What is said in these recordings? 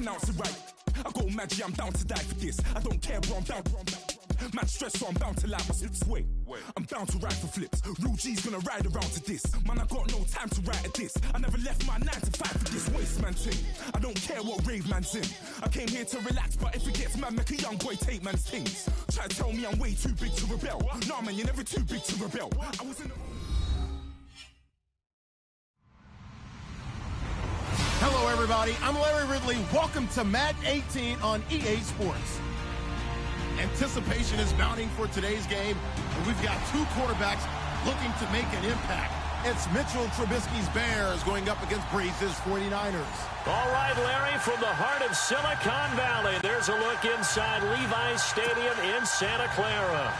pronounce it right. I got magic, I'm down to die for this. I don't care where I'm bound. Man stressed, so I'm bound to lie my slips. Wait, I'm bound to ride for flips. Real G's gonna ride around to this. Man, I got no time to write at this. I never left my 9 to 5 for this waste man thing. I don't care what rave man's in. I came here to relax, but if it gets mad, make a young boy take man's things. Try to tell me I'm way too big to rebel. Nah, man, you're never too big to rebel. I was in the... Hello, everybody. I'm Larry Ridley. Welcome to Madden 18 on EA Sports. Anticipation is mounting for today's game, and we've got two quarterbacks looking to make an impact. It's Mitchell Trubisky's Bears going up against Breeze's 49ers. All right, Larry, from the heart of Silicon Valley, there's a look inside Levi's Stadium in Santa Clara.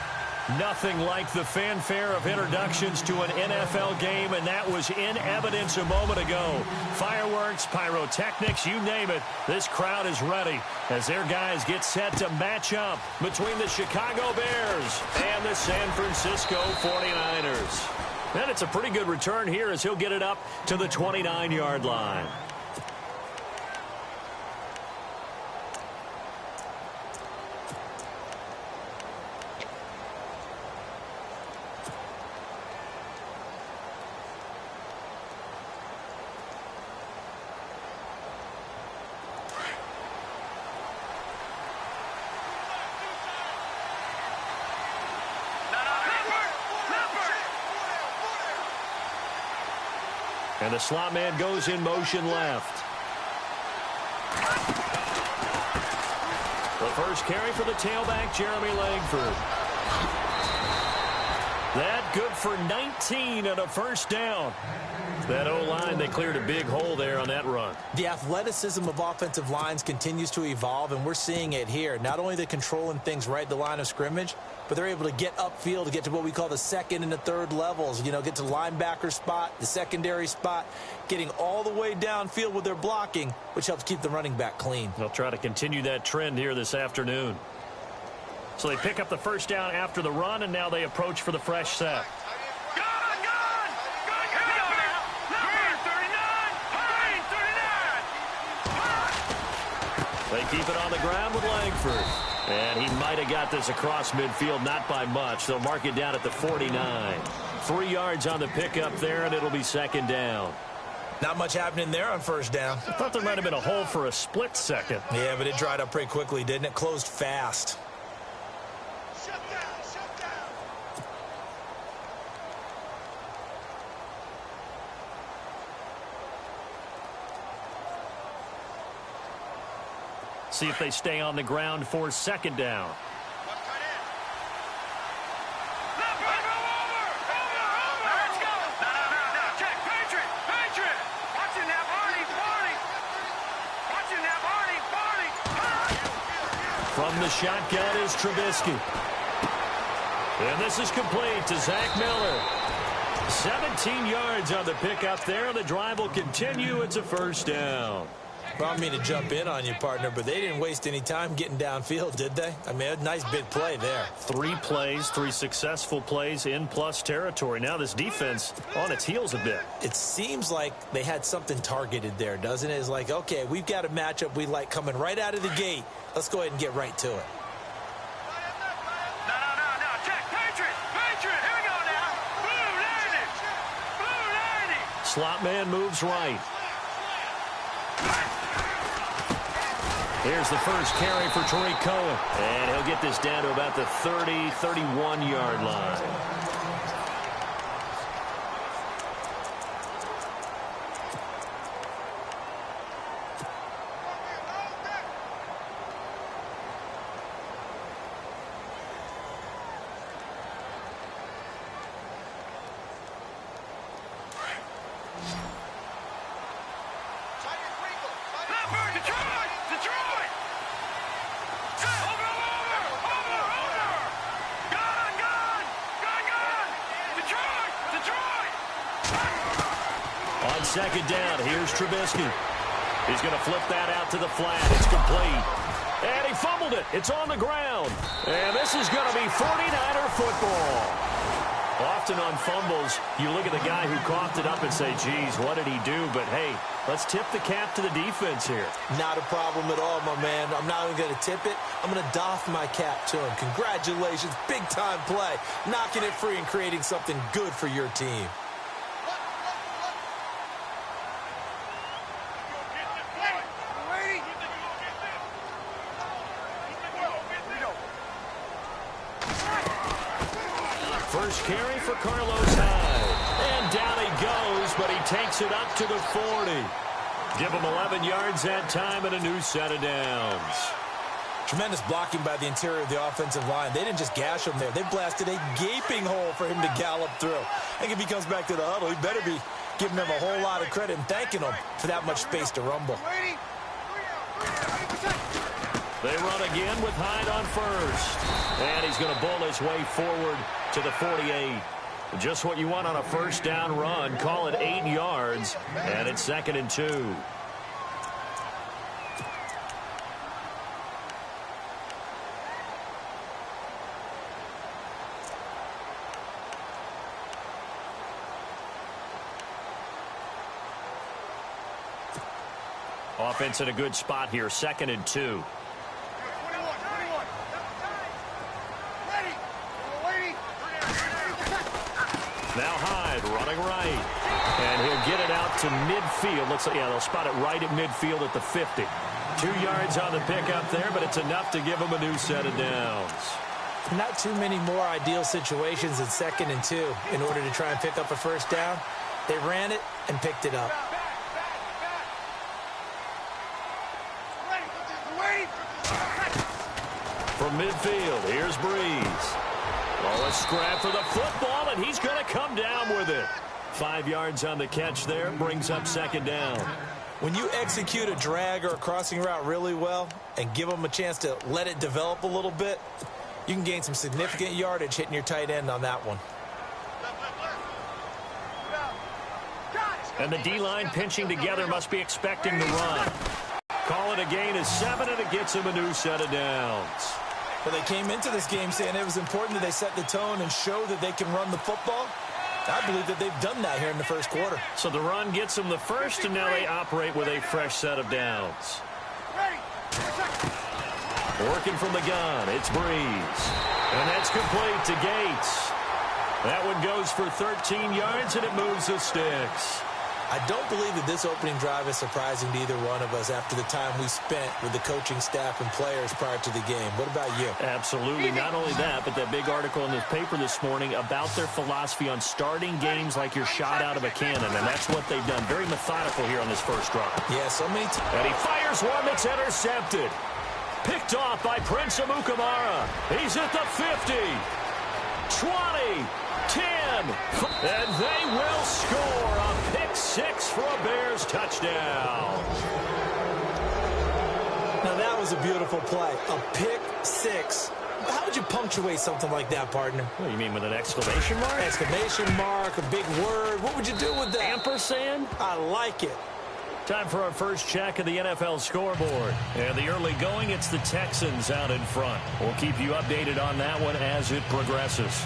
Nothing like the fanfare of introductions to an NFL game, and that was in evidence a moment ago. Fireworks, pyrotechnics, you name it. This crowd is ready as their guys get set to match up between the Chicago Bears and the San Francisco 49ers. And it's a pretty good return here as he'll get it up to the 29-yard line. And the slot man goes in motion left. The first carry for the tailback, Jeremy Langford. That good for 19 and a first down. That O-line, they cleared a big hole there on that run. The athleticism of offensive lines continues to evolve, and we're seeing it here. Not only they're controlling things right at the line of scrimmage, but they're able to get upfield to get to what we call the second and the third levels. You know, get to the linebacker spot, the secondary spot, getting all the way downfield with their blocking, which helps keep the running back clean. They'll try to continue that trend here this afternoon. So they pick up the first down after the run, and now they approach for the fresh set. They keep it on the ground with Langford. And he might have got this across midfield, not by much. They'll mark it down at the 49. 3 yards on the pickup there, and it'll be second down. Not much happening there on first down. I thought there might have been a hole for a split second. Yeah, but it dried up pretty quickly, didn't it? Closed fast. See if they stay on the ground for second down. From the shotgun is Trubisky. And this is complete to Zach Miller. 17 yards on the pickup there. The drive will continue. It's a first down. Well, I mean to jump in on you, partner, but they didn't waste any time getting downfield, did they? I mean, a nice big play there. 3 plays, 3 successful plays in plus territory. Now this defense on its heels a bit. It seems like they had something targeted there, doesn't it? It's like, okay, we've got a matchup we like coming right out of the gate. Let's go ahead and get right to it. Slot man moves right. Here's the first carry for Tariq Cohen. And he'll get this down to about the 30, 31-yard line. Second down, here's Trubisky. He's going to flip that out to the flat. It's complete. And he fumbled it. It's on the ground. And this is going to be 49er football. Often on fumbles, you look at the guy who coughed it up and say, geez, what did he do? But, hey, let's tip the cap to the defense here. Not a problem at all, my man. I'm not even going to tip it. I'm going to doff my cap to him. Congratulations. Big-time play. Knocking it free and creating something good for your team. First carry for Carlos Hyde. And down he goes, but he takes it up to the 40. Give him 11 yards that time and a new set of downs. Tremendous blocking by the interior of the offensive line. They didn't just gash him there. They blasted a gaping hole for him to gallop through. I think if he comes back to the huddle, he better be giving them a whole lot of credit and thanking them for that much space to rumble. They run again with Hyde on first. And he's going to bull his way forward to the 48. Just what you want on a first down run. Call it 8 yards. And it's 2nd and 2. Offense in a good spot here. 2nd and 2. Now Hyde running right. And he'll get it out to midfield. Looks like, yeah, they'll spot it right at midfield at the 50. 2 yards on the pickup there, but it's enough to give them a new set of downs. Not too many more ideal situations in 2nd and 2 in order to try and pick up a first down. They ran it and picked it up. From midfield, here's Breeze. Oh, a scrap for the football, and he's going to come down with it. 5 yards on the catch there, brings up 2nd down. When you execute a drag or a crossing route really well and give them a chance to let it develop a little bit, you can gain some significant yardage hitting your tight end on that one. And the D-line pinching together must be expecting the run. Call it a gain of 7, and it gets him a new set of downs. Well, they came into this game saying it was important that they set the tone and show that they can run the football. I believe that they've done that here in the first quarter. So the run gets them the first, and now they operate with a fresh set of downs. Working from the gun, it's Breeze. And that's complete to Gates. That one goes for 13 yards, and it moves the sticks. I don't believe that this opening drive is surprising to either one of us after the time we spent with the coaching staff and players prior to the game. What about you? Absolutely. Not only that, but that big article in this paper this morning about their philosophy on starting games like you're shot out of a cannon, and that's what they've done. Very methodical here on this first drive. Yeah, so many times. And he fires one that's intercepted. Picked off by Prince Amukamara. He's at the 50, 20, 10, and they will score a pick 6 for a Bears touchdown. Now that was a beautiful play, a pick 6. How would you punctuate something like that, partner? What do you mean, with an exclamation mark? Exclamation mark, a big word. What would you do with that? Ampersand? I like it. Time for our first check of the NFL scoreboard. And the early going, it's the Texans out in front. We'll keep you updated on that one as it progresses.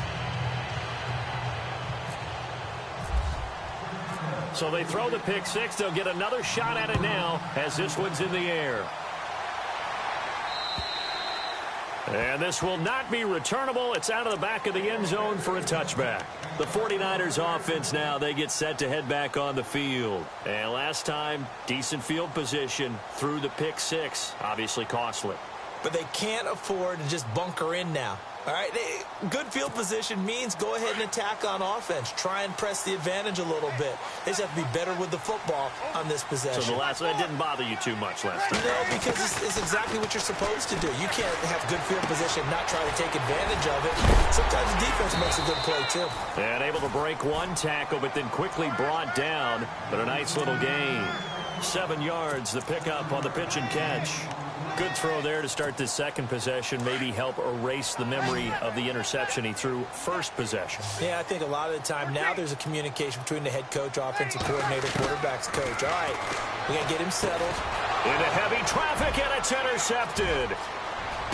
So they throw the pick 6. They'll get another shot at it now as this one's in the air. And this will not be returnable. It's out of the back of the end zone for a touchback. The 49ers offense now, they get set to head back on the field. And last time, decent field position through the pick 6. Obviously costly. But they can't afford to just bunker in now. All right, good field position means go ahead and attack on offense. Try and press the advantage a little bit. They just have to be better with the football on this possession. So that didn't bother you too much last time? No, because it's exactly what you're supposed to do. You can't have good field position, not try to take advantage of it. Sometimes the defense makes a good play, too. And able to break one tackle, but then quickly brought down. But a nice little gain. 7 yards, the pickup on the pitch and catch. Good throw there to start this second possession. Maybe help erase the memory of the interception he threw first possession. Yeah, I think a lot of the time now there's a communication between the head coach, offensive coordinator, quarterback's coach. All right, we got to get him settled. Into heavy traffic, and it's intercepted.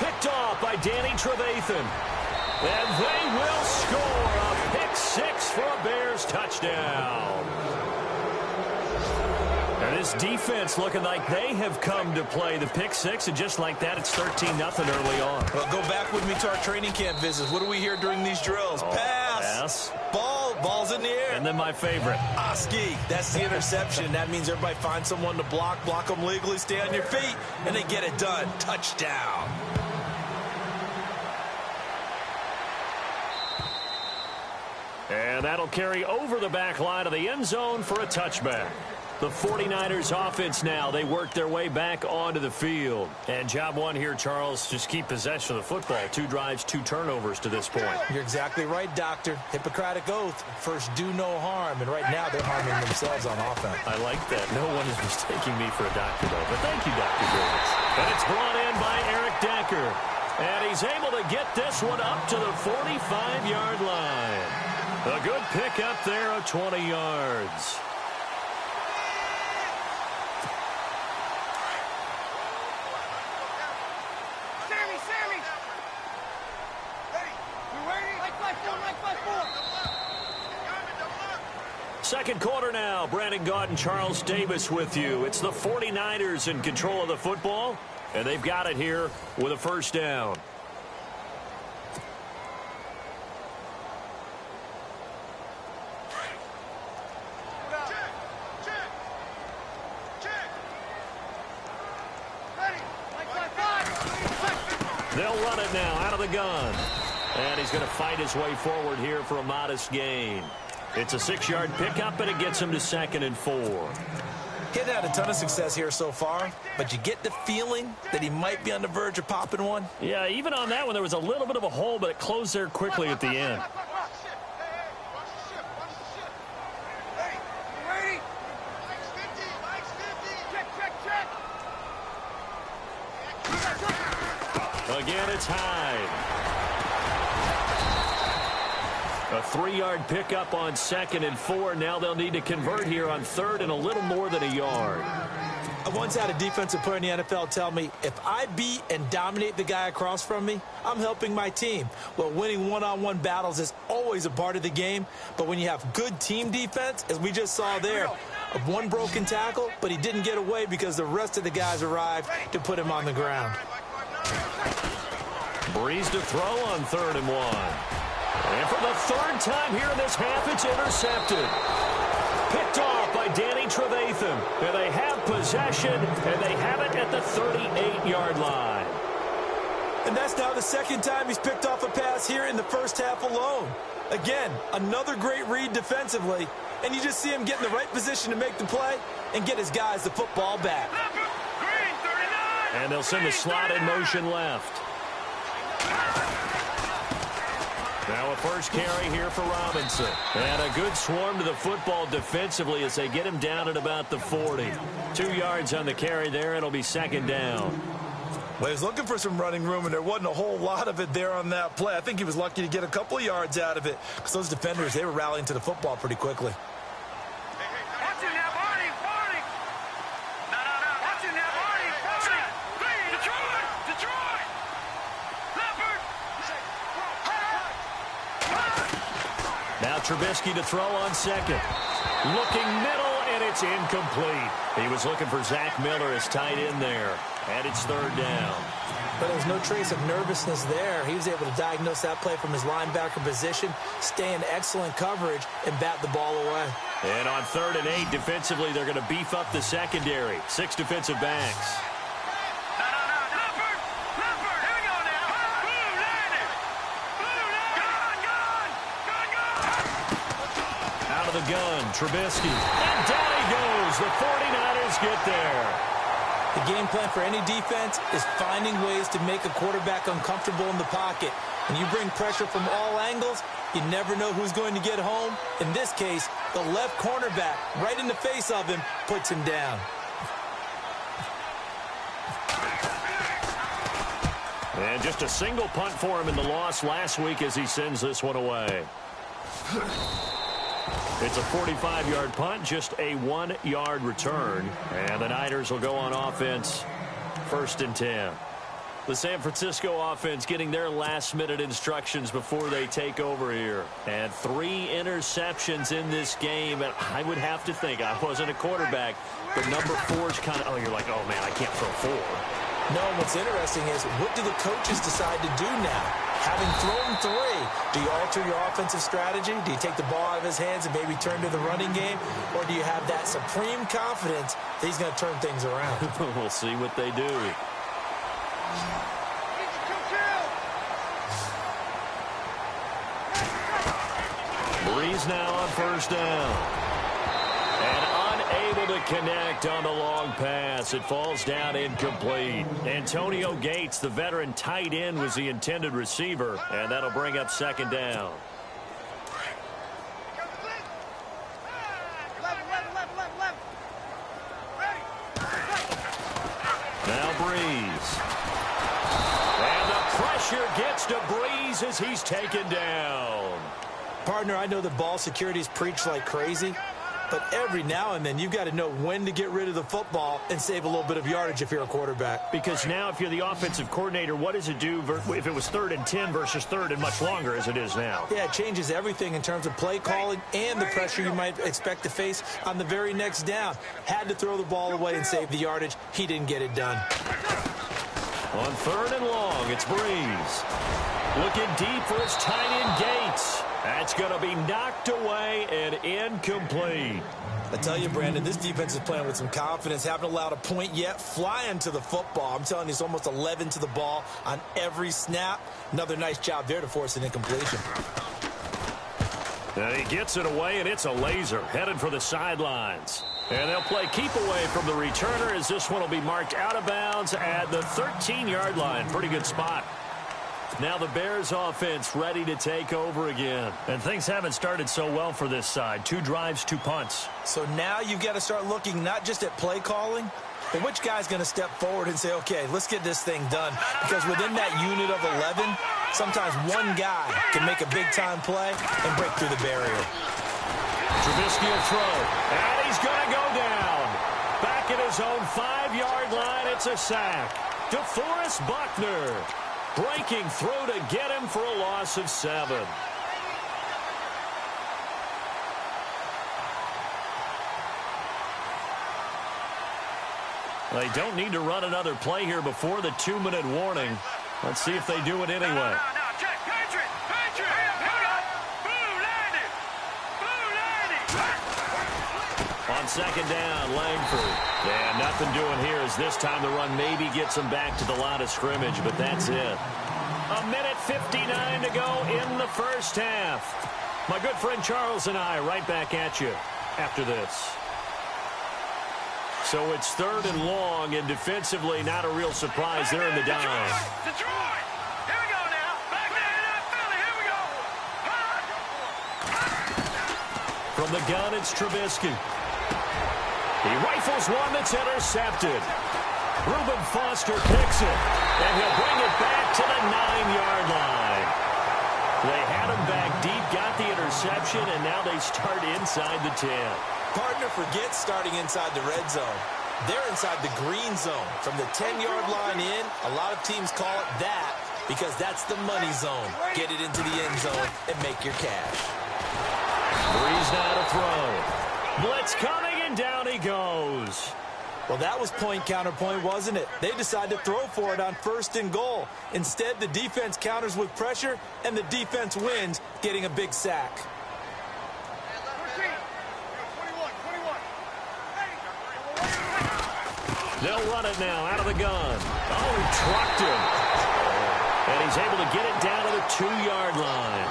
Picked off by Danny Trevathan. And they will score a pick 6 for a Bears touchdown. And this defense looking like they have come to play. The pick 6, and just like that, it's 13-0 early on. Well, go back with me to our training camp visits. What do we hear during these drills? Pass. Ball's in the air. And then my favorite. Oski. That's the interception. That means everybody finds someone to block them legally, stay on your feet, and they get it done. Touchdown. And that'll carry over the back line of the end zone for a touchback. The 49ers offense now, they work their way back onto the field. And job one here, Charles, just keep possession of the football. 2 drives, 2 turnovers to this point. You're exactly right, Doctor. Hippocratic oath. First, do no harm. And right now, they're harming themselves on offense. I like that. No one is mistaking me for a doctor, though. But thank you, Dr. Davis. And it's brought in by Eric Decker. And he's able to get this one up to the 45-yard line. A good pickup there of 20 yards. Second quarter now. Brandon Gaunt and Charles Davis with you. It's the 49ers in control of the football, and they've got it here with a first down. They'll run it now out of the gun. And he's going to fight his way forward here for a modest gain. It's a 6-yard pickup, and it gets him to 2nd and 4. He's had a ton of success here so far, but you get the feeling that he might be on the verge of popping one. Yeah, even on that one, there was a little bit of a hole, but it closed there quickly at the end. Again, it's Hyde. A 3-yard pickup on 2nd and 4. Now they'll need to convert here on 3rd and a little more than a yard. I once had a defensive player in the NFL tell me, if I beat and dominate the guy across from me, I'm helping my team. Well, winning one-on-one battles is always a part of the game, but when you have good team defense, as we just saw there, of one broken tackle, but he didn't get away because the rest of the guys arrived to put him on the ground. Breeze to throw on 3rd and 1. And for the 3rd time here in this half, it's intercepted. Picked off by Danny Trevathan. And they have possession, and they have it at the 38-yard line. And that's now the 2nd time he's picked off a pass here in the first half alone. Again, another great read defensively, and you just see him get in the right position to make the play and get his guys the football back. And they'll send the slot in motion left. Now a first carry here for Robinson. And a good swarm to the football defensively as they get him down at about the 40. 2 yards on the carry there. It'll be 2nd down. Well, he was looking for some running room, and there wasn't a whole lot of it there on that play. I think he was lucky to get a couple of yards out of it because those defenders, they were rallying to the football pretty quickly. Now Trubisky to throw on 2nd. Looking middle, and it's incomplete. He was looking for Zach Miller as tight end there. And it's 3rd down. But there was no trace of nervousness there. He was able to diagnose that play from his linebacker position, stay in excellent coverage, and bat the ball away. And on 3rd and 8, defensively, they're going to beef up the secondary. 6 defensive backs. The gun, Trubisky, and down he goes. The 49ers get there. The game plan for any defense is finding ways to make a quarterback uncomfortable in the pocket. When you bring pressure from all angles, you never know who's going to get home. In this case, the left cornerback, right in the face of him, puts him down. And just a single punt for him in the loss last week as he sends this one away. It's a 45-yard punt, just a 1-yard return. And the Niners will go on offense, 1st and 10. The San Francisco offense getting their last-minute instructions before they take over here. And 3 interceptions in this game. And I would have to think, I wasn't a quarterback, but number 4 is kind of, oh, you're like, oh, man, I can't throw 4. No, what's interesting is, what do the coaches decide to do now? Having thrown 3, do you alter your offensive strategy? Do you take the ball out of his hands and maybe turn to the running game? Or do you have that supreme confidence that he's going to turn things around? We'll see what they do. Breeze now on first down. And unable to connect on the long pass. It falls down incomplete. Antonio Gates, the veteran tight end, was the intended receiver. And that'll bring up second down. Now Breeze. And the pressure gets to Breeze as he's taken down. Partner, I know that ball security is preached like crazy, but every now and then you've got to know when to get rid of the football and save a little bit of yardage if you're a quarterback. Because now if you're the offensive coordinator, what does it do if it was 3rd and 10 versus 3rd and much longer as it is now? Yeah, it changes everything in terms of play calling and the pressure you might expect to face on the very next down. Had to throw the ball away and save the yardage. He didn't get it done. On 3rd and long, it's Breeze. Looking deep for his tight end Gates. That's going to be knocked away and incomplete. I tell you, Brandon, this defense is playing with some confidence. Haven't allowed a point yet. Flying to the football. I'm telling you, it's almost 11 to the ball on every snap. Another nice job there to force an incompletion. And he gets it away, and it's a laser headed for the sidelines. And they'll play keep away from the returner as this one will be marked out of bounds at the 13-yard line. Pretty good spot. Now the Bears offense ready to take over again. And things haven't started so well for this side. 2 drives, 2 punts. So now you've got to start looking not just at play calling, but which guy's going to step forward and say, okay, let's get this thing done. Because within that unit of 11, sometimes one guy can make a big-time play and break through the barrier. Trubisky will throw, and he's going to go down. Back at his own 5-yard line, it's a sack. DeForest Buckner breaking through to get him for a loss of 7. They don't need to run another play here before the 2-minute warning. Let's see if they do it anyway. On second down, Langford. And nothing doing here as this time the run maybe gets them back to the line of scrimmage, but that's it. 1:59 to go in the first half. My good friend Charles and I right back at you after this. So it's 3rd and long, and defensively not a real surprise there in the dime. Detroit! Here we go now. Back there in that Philly. Here we go. From the gun, it's Trubisky. He rifles one that's intercepted. Reuben Foster picks it, and he'll bring it back to the 9-yard line. They had him back deep, got the interception, and now they start inside the 10. Partner, forget starting inside the red zone. They're inside the green zone. From the 10-yard line in, a lot of teams call it that because that's the money zone. Get it into the end zone and make your cash. Breeze now to throw. Blitz coming, and down he goes. Well, that was point counterpoint, wasn't it? They decide to throw for it on 1st and goal. Instead, the defense counters with pressure, and the defense wins, getting a big sack. They'll run it now out of the gun. Oh, he trucked him. And he's able to get it down to the 2-yard line.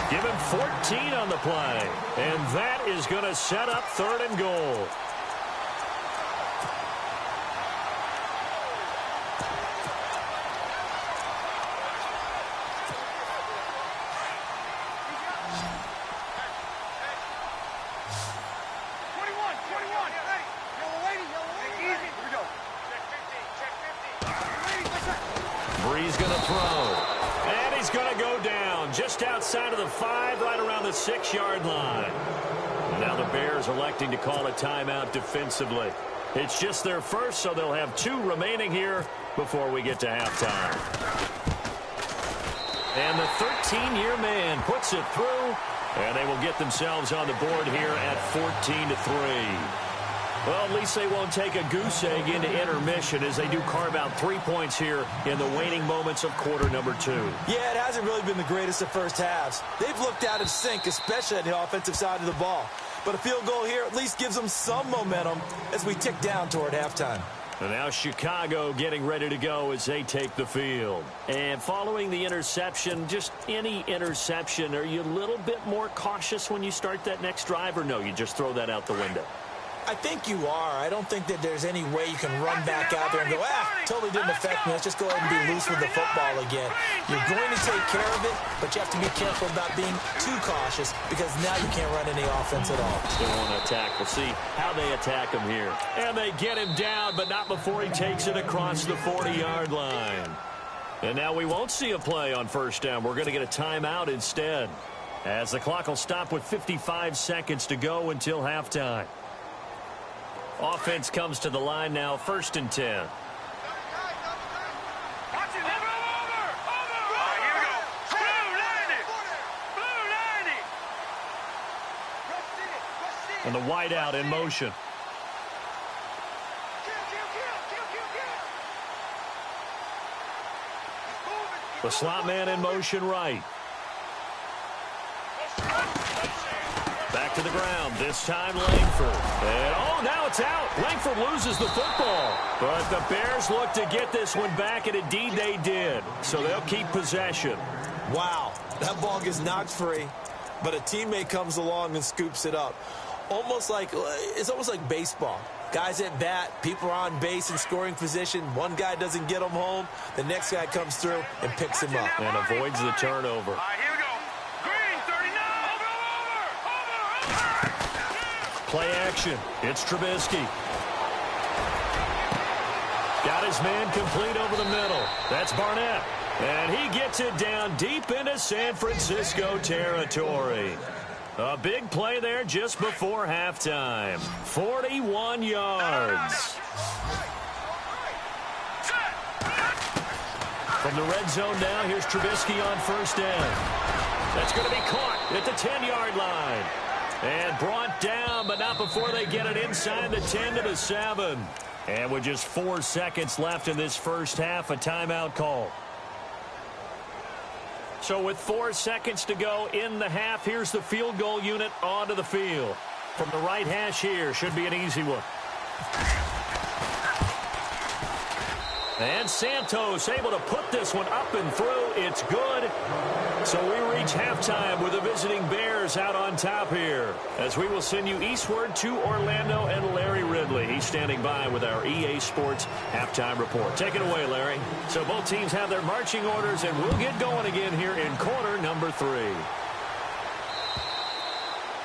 Give him 14 on the play. And that is going to set up 3rd and goal. Breeze going to throw. And he's going to go down just outside of the 5, right around the 6-yard line. Now the Bears electing to call a timeout defensively. It's just their first, so they'll have 2 remaining here before we get to halftime. And the 13-year man puts it through, and they will get themselves on the board here at 14-3. Well, at least they won't take a goose egg into intermission as they do carve out 3 points here in the waning moments of quarter number 2. Yeah, it hasn't really been the greatest of first halves. They've looked out of sync, especially on the offensive side of the ball. But a field goal here at least gives them some momentum as we tick down toward halftime. And now Chicago getting ready to go as they take the field. And following the interception, just any interception, are you a little bit more cautious when you start that next drive, or no, you just throw that out the window? I think you are. I don't think that there's any way you can run back out there and go, totally didn't affect me. Let's just go ahead and be loose with the football again. You're going to take care of it, but you have to be careful about being too cautious because now you can't run any offense at all. They want to attack. We'll see how they attack him here. And they get him down, but not before he takes it across the 40-yard line. And now we won't see a play on first down. We're going to get a timeout instead, as the clock will stop with 55 seconds to go until halftime. Offense comes to the line now, 1st and 10. Over. Here we go. Blue 90. And the wideout in motion. The slot man in motion right. Back to the ground. This time Langford. And now it's out. Langford loses the football. But the Bears look to get this one back, and indeed they did. So they'll keep possession. Wow, that ball gets knocked free, but a teammate comes along and scoops it up. It's almost like baseball. Guys at bat, people are on base in scoring position. One guy doesn't get him home. The next guy comes through and picks him up. And avoids the turnover. All right, here we go. Green 39. Over. Play action. It's Trubisky. Got his man complete over the middle. That's Barnett. And he gets it down deep into San Francisco territory. A big play there just before halftime. 41 yards. From the red zone now, here's Trubisky on first down. That's going to be caught at the 10-yard line. And brought down, but not before they get it inside the 10 to the 7. And with just 4 seconds left in this first half, a timeout call. So with 4 seconds to go in the half, here's the field goal unit onto the field. From the right hash here, should be an easy one. And Santos able to put this one up and through. It's good. So we reach halftime with the visiting Bears out on top here, as we will send you eastward to Orlando and Larry Ridley. He's standing by with our EA Sports halftime report. Take it away, Larry. So both teams have their marching orders, and we'll get going again here in quarter number 3.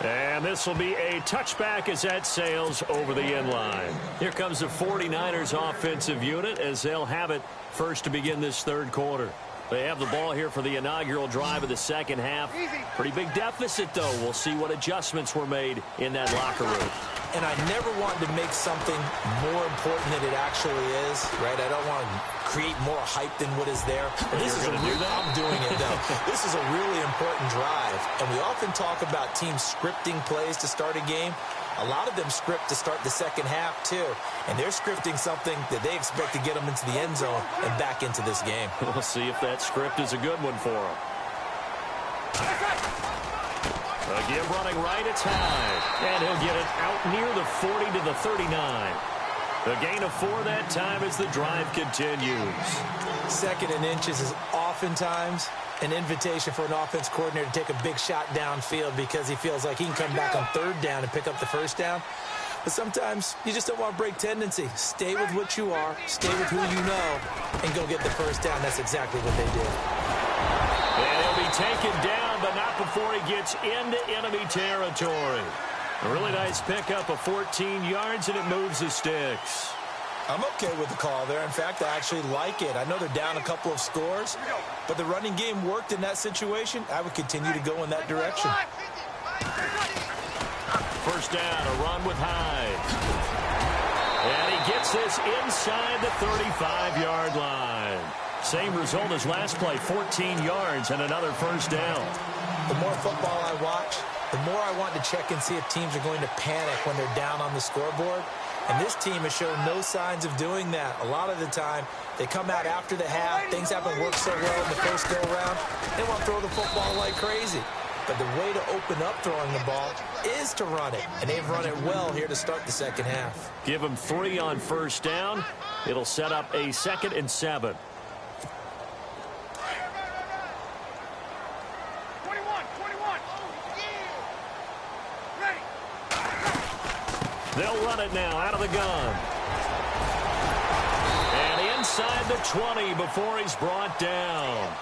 And this will be a touchback as that sails over the end line. Here comes the 49ers offensive unit as they'll have it first to begin this third quarter. They have the ball here for the inaugural drive of the second half. Pretty big deficit, though. We'll see what adjustments were made in that locker room. And I never wanted to make something more important than it actually is, right? I don't want to create more hype than what is there. But this is I'm doing it, though. This is a really important drive. And we often talk about teams scripting plays to start a game. A lot of them script to start the second half, too. And they're scripting something that they expect to get them into the end zone and back into this game. We'll see if that script is a good one for them. Again, running right, it's high. And he'll get it out near the 40 to the 39. A gain of 4 that time as the drive continues. Second and inches is oftentimes an invitation for an offense coordinator to take a big shot downfield because he feels like he can come back on third down and pick up the first down. But sometimes you just don't want to break tendency. Stay with what you are, stay with who you know, and go get the first down. That's exactly what they did. And he'll be taken down, but not before he gets into enemy territory. A really nice pickup of 14 yards, and it moves the sticks. I'm okay with the call there. In fact, I actually like it. I know they're down a couple of scores, but the running game worked in that situation. I would continue to go in that direction. First down, a run with Hyde. And takes this inside the 35-yard line. Same result as last play, 14 yards and another first down. The more football I watch, the more I want to check and see if teams are going to panic when they're down on the scoreboard. And this team has shown no signs of doing that. A lot of the time, they come out after the half. Things haven't worked so well in the first go-around. They want to throw the football like crazy. But the way to open up throwing the ball is to run it. And they've run it well here to start the second half. Give them 3 on first down. It'll set up a 2nd and 7. They'll run it now out of the gun. And inside the 20 before he's brought down.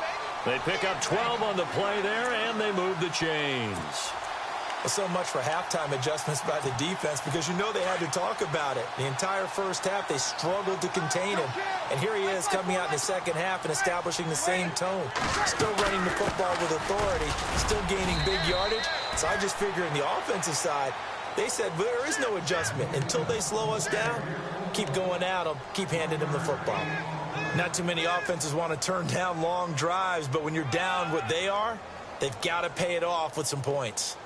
They pick up 12 on the play there, and they move the chains. Well, so much for halftime adjustments by the defense, because you know they had to talk about it. The entire first half, they struggled to contain him. And here he is coming out in the second half and establishing the same tone. Still running the football with authority, still gaining big yardage. So I just figure in the offensive side, they said there is no adjustment. Until they slow us down, keep going at them, keep handing them the football. Not too many offenses want to turn down long drives, but when you're down what they are, they've got to pay it off with some points.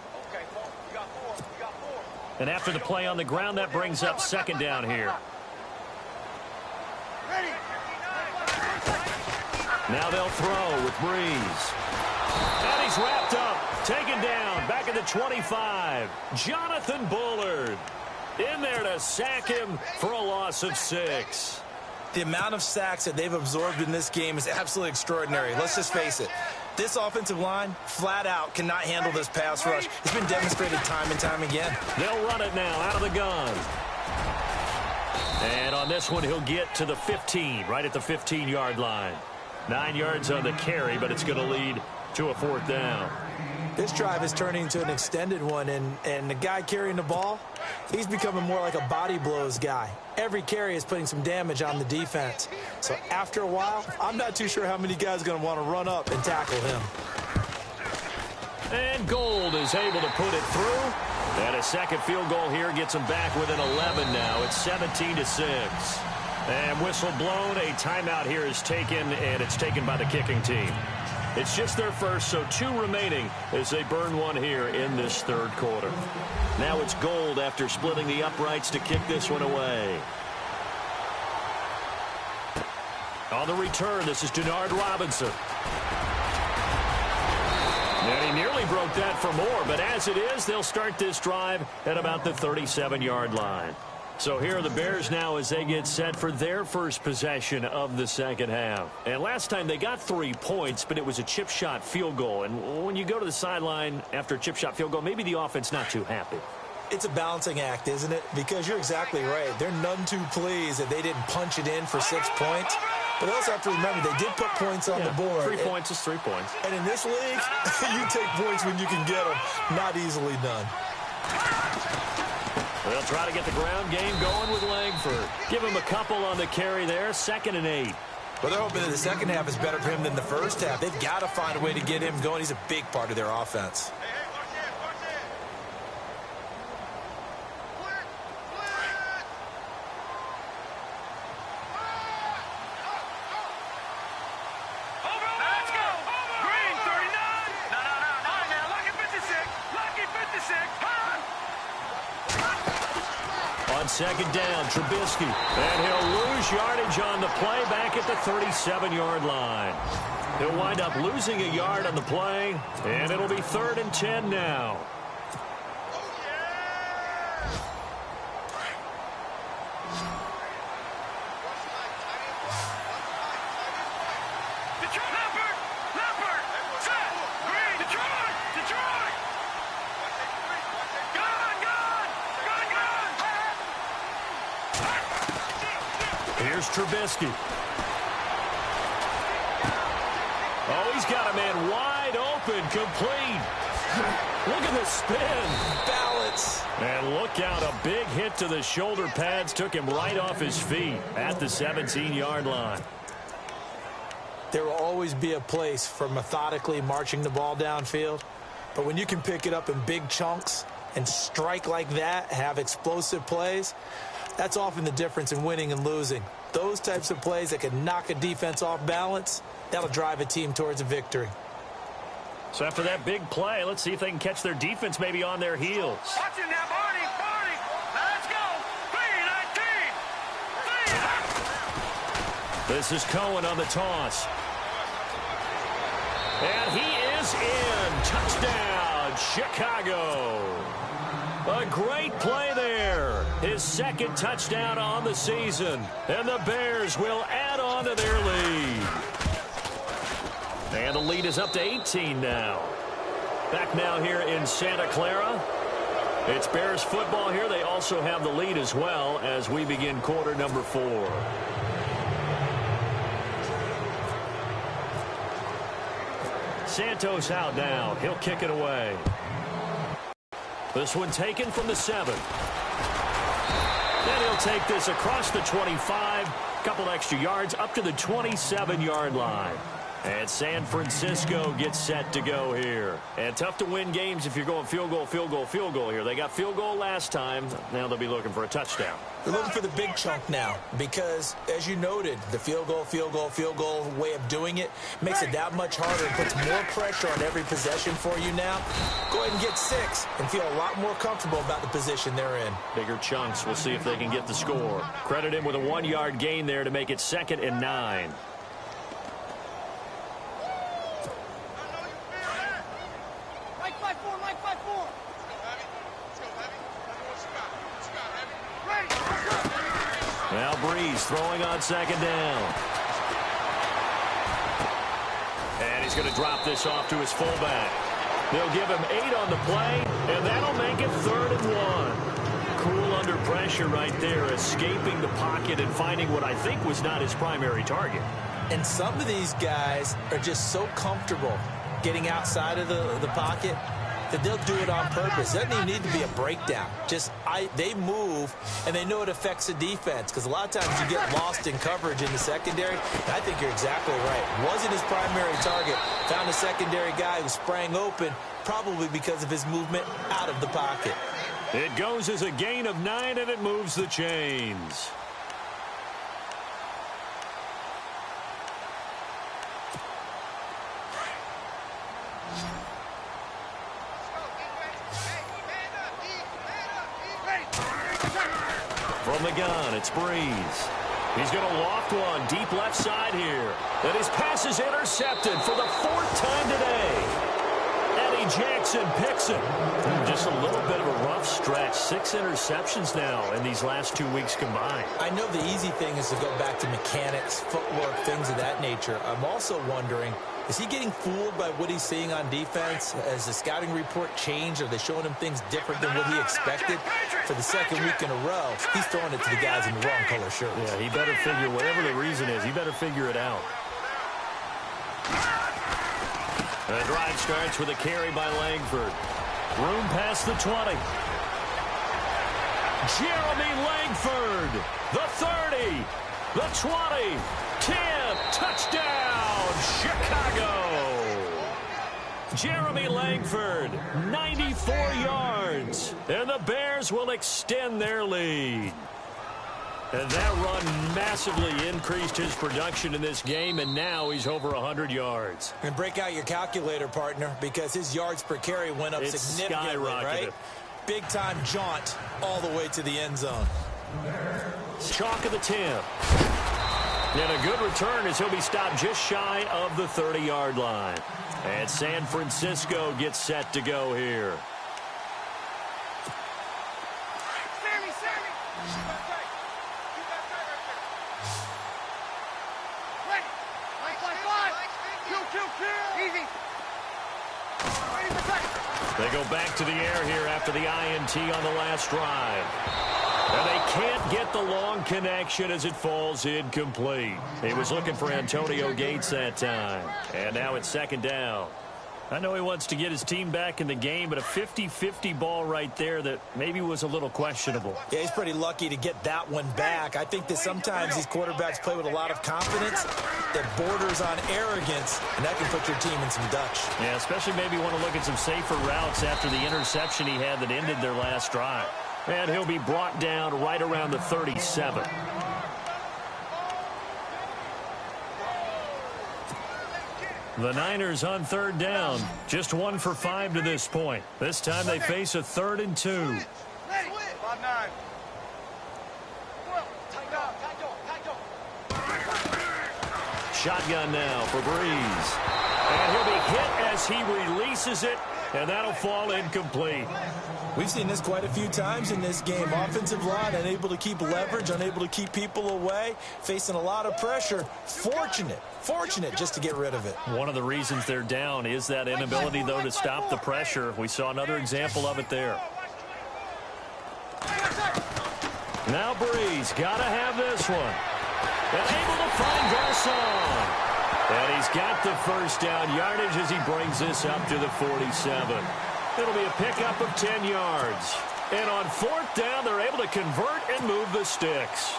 And after the play on the ground, that brings up 2nd down here. Now they'll throw with Breeze. And he's wrapped up. Taken down, back at the 25. Jonathan Bullard in there to sack him for a loss of 6. The amount of sacks that they've absorbed in this game is absolutely extraordinary. Let's just face it. This offensive line, flat out, cannot handle this pass rush. It's been demonstrated time and time again. They'll run it now out of the gun. And on this one, he'll get to the 15, right at the 15-yard line. 9 yards on the carry, but it's going to lead to a 4th down. This drive is turning into an extended one, and the guy carrying the ball, he's becoming more like a body blows guy. Every carry is putting some damage on the defense. So after a while, I'm not too sure how many guys are going to want to run up and tackle him. And Gold is able to put it through. And a second field goal here gets them back within 11 now. It's 17-6. And whistle blown. A timeout here is taken, and it's taken by the kicking team. It's just their first, so 2 remaining as they burn one here in this 3rd quarter. Now it's Gold after splitting the uprights to kick this one away. On the return, this is Denard Robinson. And he nearly broke that for more, but as it is, they'll start this drive at about the 37-yard line. So here are the Bears now as they get set for their first possession of the second half. And last time they got 3 points, but it was a chip shot field goal. And when you go to the sideline after a chip shot field goal, maybe the offense not too happy. It's a balancing act, isn't it? Because you're exactly right. They're none too pleased that they didn't punch it in for 6 points. But they also have to remember they did put points on the board. 3 points is 3 points. And in this league, you take points when you can get them. Not easily done. They'll try to get the ground game going with Langford. Give him a couple on the carry there. 2nd and 8. Well, they're hoping that the second half is better for him than the first half. They've got to find a way to get him going. He's a big part of their offense. On 2nd down, Trubisky. And he'll lose yardage on the play back at the 37-yard line. He'll wind up losing a yard on the play, and it'll be 3rd and 10 now. Here's Trubisky. Oh, he's got a man wide open, complete. Look at the spin. Balance. And look out, a big hit to the shoulder pads took him right off his feet at the 17-yard line. There will always be a place for methodically marching the ball downfield. But when you can pick it up in big chunks and strike like that, have explosive plays, That's often the difference in winning and losing. Those types of plays that can knock a defense off balance, that'll drive a team towards a victory. So after that big play, let's see if they can catch their defense maybe on their heels. Watching now, Barney. Now let's go. 3-19. This is Cohen on the toss. And he is in. Touchdown, Chicago. A great play there. His second touchdown on the season. And the Bears will add on to their lead. And the lead is up to 18 now. Back now here in Santa Clara. It's Bears football here. They also have the lead as well as we begin quarter number 4. Santos out now. He'll kick it away. This one taken from the 7. Then he'll take this across the 25. Couple extra yards up to the 27-yard line. And San Francisco gets set to go here. And tough to win games if you're going field goal, field goal, field goal here. They got field goal last time. Now they'll be looking for a touchdown. They're looking for the big chunk now because, as you noted, the field goal way of doing it makes it that much harder and puts more pressure on every possession for you now. Go ahead and get 6 and feel a lot more comfortable about the position they're in. Bigger chunks. We'll see if they can get the score. Credit him with a 1-yard gain there to make it 2nd and 9. Now Breeze throwing on 2nd down. And he's going to drop this off to his fullback. They'll give him 8 on the play, and that'll make it 3rd and 1. Cool under pressure right there, escaping the pocket and finding what I think was not his primary target. And some of these guys are just so comfortable getting outside of the pocket that they'll do it on purpose. It doesn't even need to be a breakdown. They move, and they know it affects the defense because a lot of times you get lost in coverage in the secondary. And I think you're exactly right. Wasn't his primary target. Found a secondary guy who sprang open, probably because of his movement out of the pocket. It goes as a gain of 9, and it moves the chains. From the gun, it's Breeze. He's going to loft one deep left side here. And his pass is intercepted for the 4th time today. Eddie Jackson picks it. Just a little bit of a rough stretch. 6 interceptions now in these last 2 weeks combined. I know the easy thing is to go back to mechanics, footwork, things of that nature. I'm also wondering, is he getting fooled by what he's seeing on defense? Has the scouting report changed? Are they showing him things different than what he expected? For the 2nd week in a row, he's throwing it to the guys in the wrong color shirts. Yeah, he better figure, whatever the reason is, he better figure it out. The drive starts with a carry by Langford. Room past the 20. Jeremy Langford, the 30, the 20, 10, touchdown, Chicago. Jeremy Langford, 94 yards, and the Bears will extend their lead. And that run massively increased his production in this game, and now he's over 100 yards. And break out your calculator, partner, because his yards per carry went up significantly, right? Big-time jaunt all the way to the end zone. Chalk of the 10. And a good return as he'll be stopped just shy of the 30-yard line. And San Francisco gets set to go here. They go back to the air here after the INT on the last drive. And they can't get the long connection as it falls incomplete. He was looking for Antonio Gates that time. And now it's 2nd down. I know he wants to get his team back in the game, but a 50-50 ball right there that maybe was a little questionable. Yeah, he's pretty lucky to get that one back. I think that sometimes these quarterbacks play with a lot of confidence that borders on arrogance, and that can put your team in some Dutch. Yeah, especially maybe want to look at some safer routes after the interception he had that ended their last drive. And he'll be brought down right around the 37. The Niners on third down. Just 1 for 5 to this point. This time they face a 3rd and 2. Shotgun now for Breeze. And he'll be hit as he releases it, and that'll fall incomplete. We've seen this quite a few times in this game. Offensive line unable to keep leverage, unable to keep people away, facing a lot of pressure. Fortunate just to get rid of it. One of the reasons they're down is that inability, though, to stop the pressure. We saw another example of it there. Now Breeze, got to have this one. And able to find Garcon. And he's got the first down yardage as he brings this up to the 47. It'll be a pickup of 10 yards. And on 4th down, they're able to convert and move the sticks.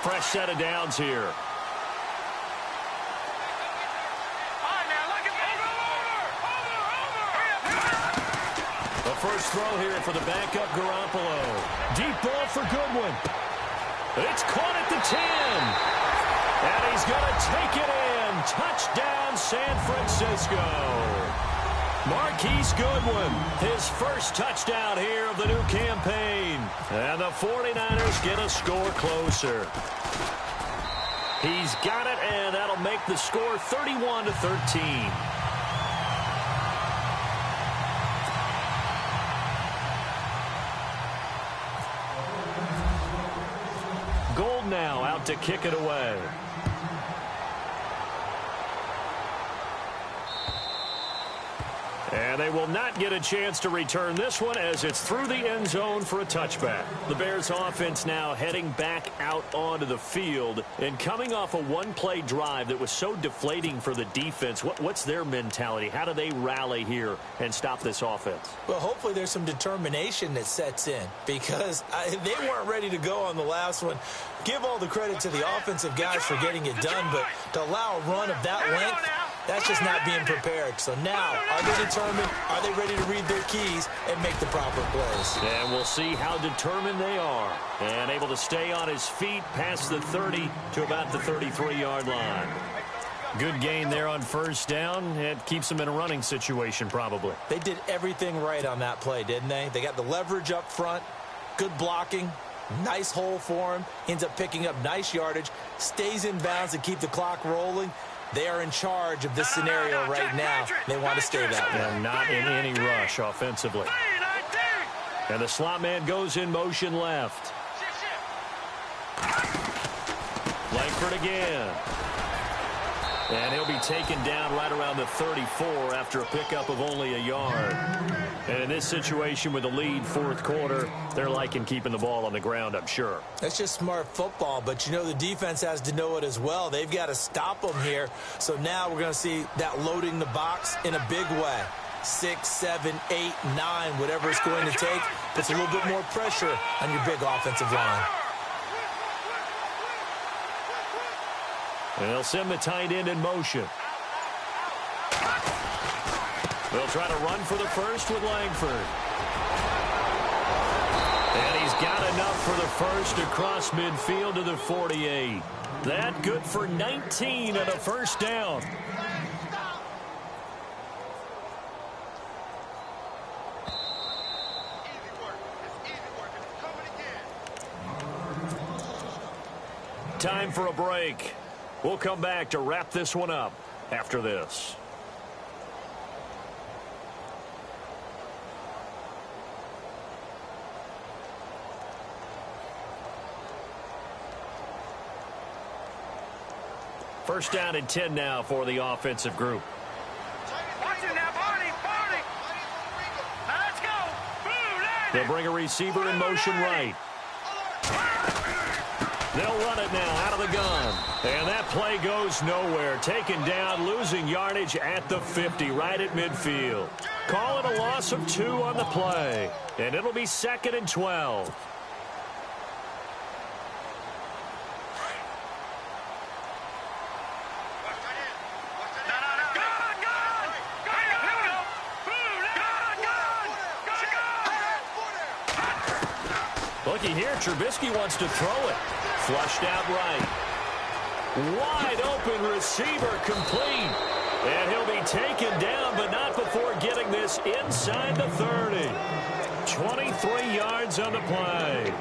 Fresh set of downs here. The first throw here for the backup Garoppolo. Deep ball for Goodwin. It's caught at the 10. And he's going to take it in. Touchdown, San Francisco. Marquise Goodwin, his first touchdown here of the new campaign. And the 49ers get a score closer. He's got it, and that'll make the score 31-13. Gold now out to kick it away. And they will not get a chance to return this one as it's through the end zone for a touchback. The Bears offense now heading back out onto the field and coming off a one-play drive that was so deflating for the defense. What's their mentality? How do they rally here and stop this offense? Well, hopefully there's some determination that sets in because they weren't ready to go on the last one. Give all the credit to the offensive guys for getting it done, but to allow a run of that length, that's just not being prepared. So now, are they determined? Are they ready to read their keys and make the proper plays? And we'll see how determined they are. And able to stay on his feet past the 30 to about the 33-yard line. Good gain there on first down. It keeps them in a running situation probably. They did everything right on that play, didn't they? They got the leverage up front, good blocking, nice hole for him, ends up picking up nice yardage, stays in bounds to keep the clock rolling. They are in charge of this scenario right now. They want to stay that way. And not in any rush offensively. And the slot man goes in motion left. Langford again. And he'll be taken down right around the 34 after a pickup of only a yard. And in this situation with the lead fourth quarter, they're liking keeping the ball on the ground, I'm sure. That's just smart football, but you know the defense has to know it as well. They've got to stop them here. So now we're going to see that loading the box in a big way. 6, 7, 8, 9, whatever it's going to take, puts a little bit more pressure on your big offensive line. And they'll send the tight end in motion. They'll try to run for the first with Langford. And he's got enough for the first across midfield to the 48. That good for 19 and a first down. Time for a break. We'll come back to wrap this one up after this. First down and 10 now for the offensive group. Watch it now, Barney. Now let's go. They'll bring a receiver in motion right. They'll run it now out of the gun. And that play goes nowhere. Taken down, losing yardage at the 50, right at midfield. Call it a loss of 2 on the play. And it'll be 2nd and 12. looky here. Trubisky wants to throw it. Flushed out right. Wide open receiver complete. And he'll be taken down, but not before getting this inside the 30. 23 yards on the play.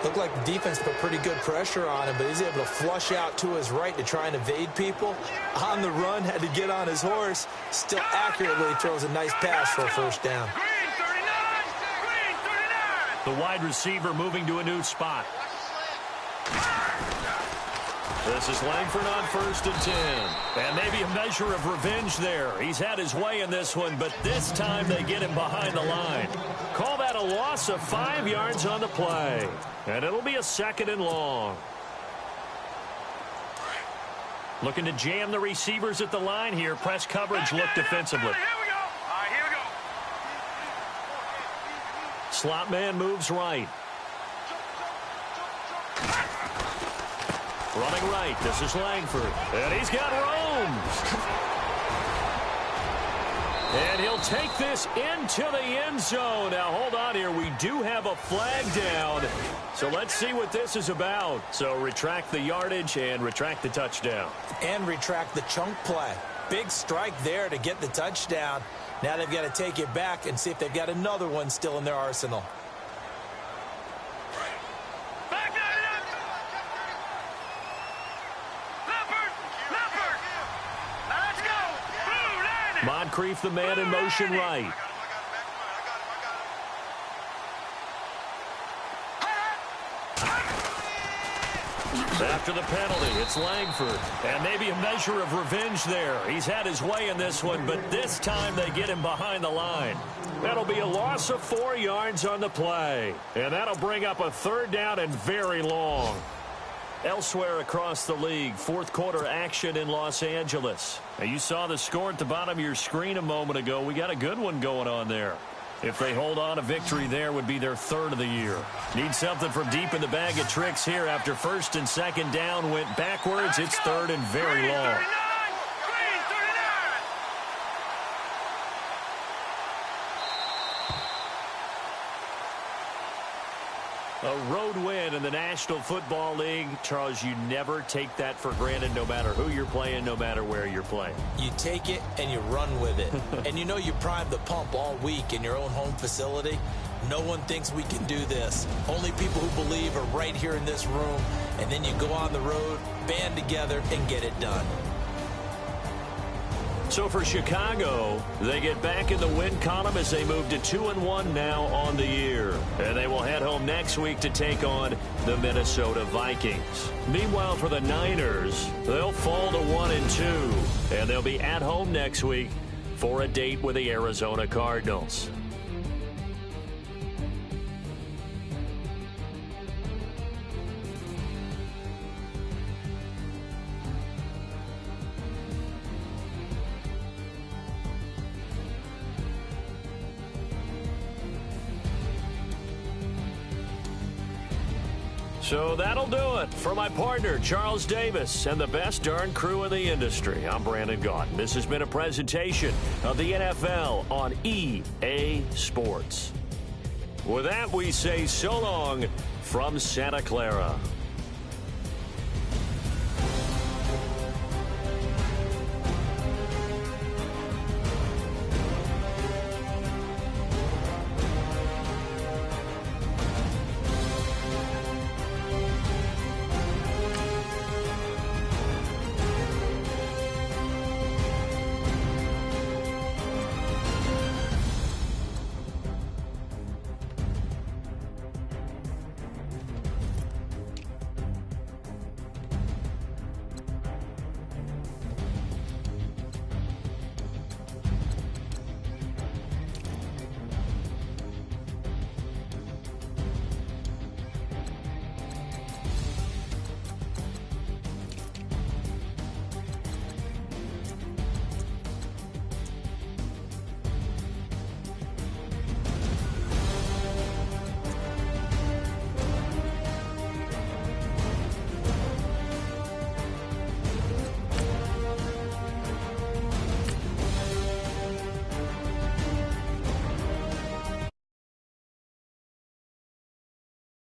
Looked like the defense put pretty good pressure on him, but he's able to flush out to his right to try and evade people. On the run, had to get on his horse. Still accurately throws a nice pass for a first down. Green 39! Green 39! The wide receiver moving to a new spot. This is Langford on 1st and 10. And maybe a measure of revenge there. He's had his way in this one, but this time they get him behind the line. Call that a loss of 5 yards on the play. And it'll be a 2nd and long. Looking to jam the receivers at the line here. Press coverage look defensively. Here we go. All right, here we go. Slot man moves right. Running right. This is Langford. And he's got Romes. And he'll take this into the end zone. Now, hold on here. We do have a flag down. So let's see what this is about. So retract the yardage and retract the touchdown. And retract the chunk play. Big strike there to get the touchdown. Now they've got to take it back and see if they've got another one still in their arsenal. Moncrief, the man in motion right. After the penalty, it's Langford. And maybe a measure of revenge there. He's had his way in this one, but this time they get him behind the line. That'll be a loss of 4 yards on the play. And that'll bring up a 3rd down and very long. Elsewhere across the league, 4th quarter action in Los Angeles. Now, you saw the score at the bottom of your screen a moment ago. We got a good one going on there. If they hold on, a victory there would be their 3rd of the year. Need something from deep in the bag of tricks here. After 1st and 2nd down went backwards, it's 3rd and very long. A road win in the National Football League. Charles, you never take that for granted no matter who you're playing, no matter where you're playing. You take it and you run with it. And you know you primed the pump all week in your own home facility. No one thinks we can do this. Only people who believe are right here in this room. And then you go on the road, band together, and get it done. So for Chicago, they get back in the win column as they move to 2-1 now on the year. And they will head home next week to take on the Minnesota Vikings. Meanwhile, for the Niners, they'll fall to 1-2. And they'll be at home next week for a date with the Arizona Cardinals. So that'll do it for my partner, Charles Davis, and the best darn crew in the industry. I'm Brandon Gaudin. This has been a presentation of the NFL on EA Sports. With that, we say so long from Santa Clara.